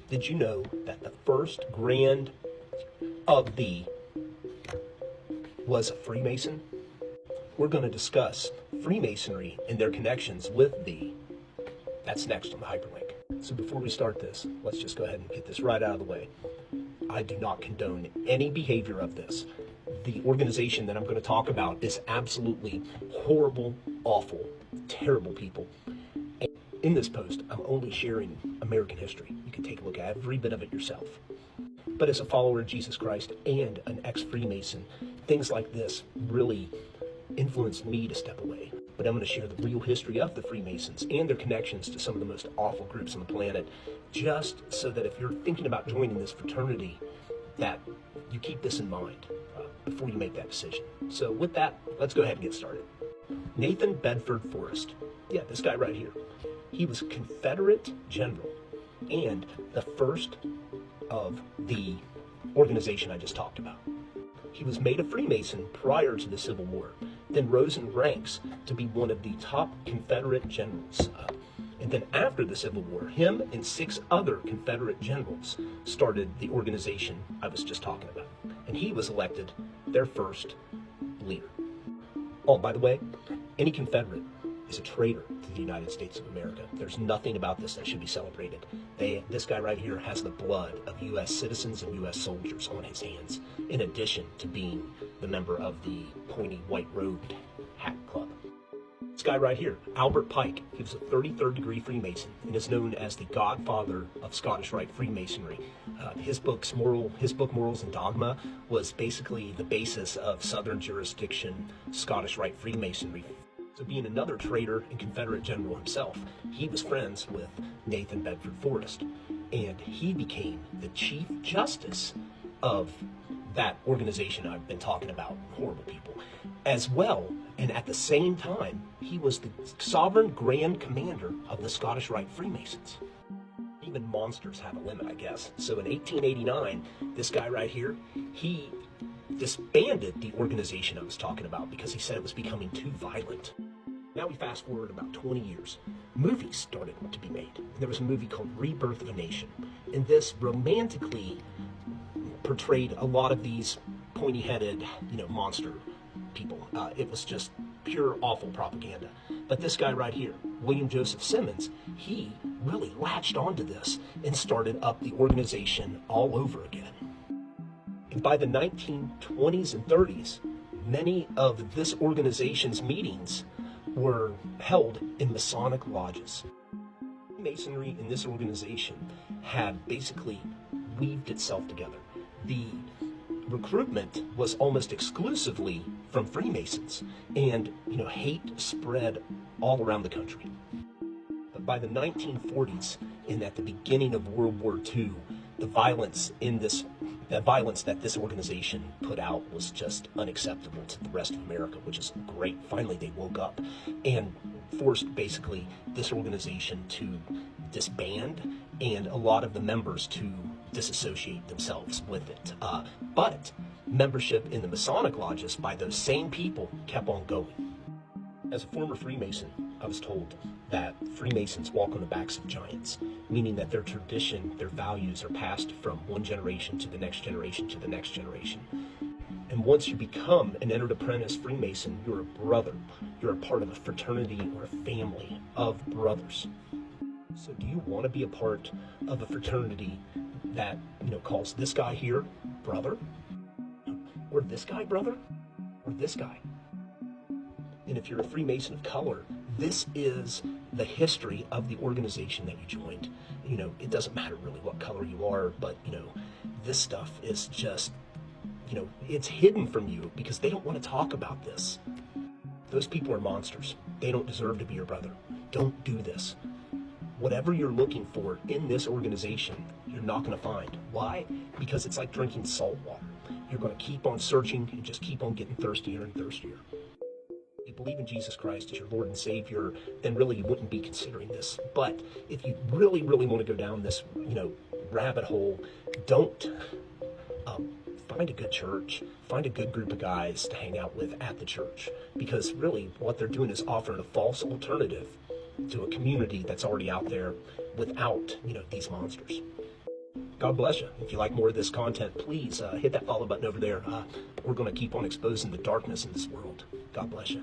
Did you know that the first grand of the was a Freemason? We're going to discuss Freemasonry and their connections with the. That's next on the hyperlink. So before we start this, let's just go ahead and get this right out of the way. I do not condone any behavior of this. The organization that I'm going to talk about is absolutely horrible, awful, terrible people. And in this post, I'm only sharing American history. You can take a look at every bit of it yourself. But as a follower of Jesus Christ and an ex-Freemason, things like this really influenced me to step away. But I'm going to share the real history of the Freemasons and their connections to some of the most awful groups on the planet, just so that if you're thinking about joining this fraternity, that you keep this in mind before you make that decision. So with that, let's go ahead and get started. Nathan Bedford Forrest. Yeah, this guy right here. He was a Confederate general and the first of the organization I just talked about. He was made a Freemason prior to the Civil War, then rose in ranks to be one of the top Confederate generals. And then after the Civil War, him and 6 other Confederate generals started the organization I was just talking about. And he was elected their first leader. Oh, by the way, any Confederate is a traitor to the United States of America. There's nothing about this that should be celebrated. This guy right here has the blood of U.S. citizens and U.S. soldiers on his hands, in addition to being the member of the pointy white-robed hat club. This guy right here, Albert Pike, he was a 33rd degree Freemason and is known as the godfather of Scottish Rite Freemasonry. His book Morals and Dogma was basically the basis of Southern jurisdiction Scottish Rite Freemasonry. So being another traitor and Confederate general himself, he was friends with Nathan Bedford Forrest, and he became the Chief Justice of that organization I've been talking about, horrible people, as well. And at the same time, he was the Sovereign Grand Commander of the Scottish Rite Freemasons. Even monsters have a limit, I guess. So in 1889, this guy right here, he disbanded the organization I was talking about because he said it was becoming too violent. Now we fast forward about 20 years. Movies started to be made. There was a movie called Rebirth of a Nation, and this romantically portrayed a lot of these pointy-headed, monster people. It was just pure awful propaganda. But this guy right here, William Joseph Simmons, he really latched onto this and started up the organization all over again. And by the 1920s and 30s, many of this organization's meetings were held in Masonic lodges. Masonry in this organization had basically weaved itself together. The recruitment was almost exclusively from Freemasons, and hate spread all around the country. But by the 1940s and at the beginning of World War II, the violence that this organization put out was just unacceptable to the rest of America, which is great. Finally, they woke up and forced basically this organization to disband and a lot of the members to disassociate themselves with it. But membership in the Masonic lodges by those same people kept on going. As a former Freemason, I was told that Freemasons walk on the backs of giants, meaning that their tradition, their values are passed from one generation to the next generation to the next generation. And once you become an entered apprentice Freemason, you're a brother. You're a part of a fraternity or a family of brothers. So do you want to be a part of a fraternity that, calls this guy here brother? Or this guy brother? Or this guy? And if you're a Freemason of color, this is the history of the organization that you joined. It doesn't matter really what color you are, but, this stuff is just, it's hidden from you because they don't want to talk about this. Those people are monsters. They don't deserve to be your brother. Don't do this. Whatever you're looking for in this organization, you're not going to find. Why? Because it's like drinking salt water. You're going to keep on searching and just keep on getting thirstier and thirstier. If you believe in Jesus Christ as your Lord and Savior, then really you wouldn't be considering this. But if you really, really want to go down this, rabbit hole, don't find a good church, find a good group of guys to hang out with at the church. Because really what they're doing is offering a false alternative to a community that's already out there without, these monsters. God bless you. If you like more of this content, please hit that follow button over there. We're going to keep on exposing the darkness in this world. God bless you.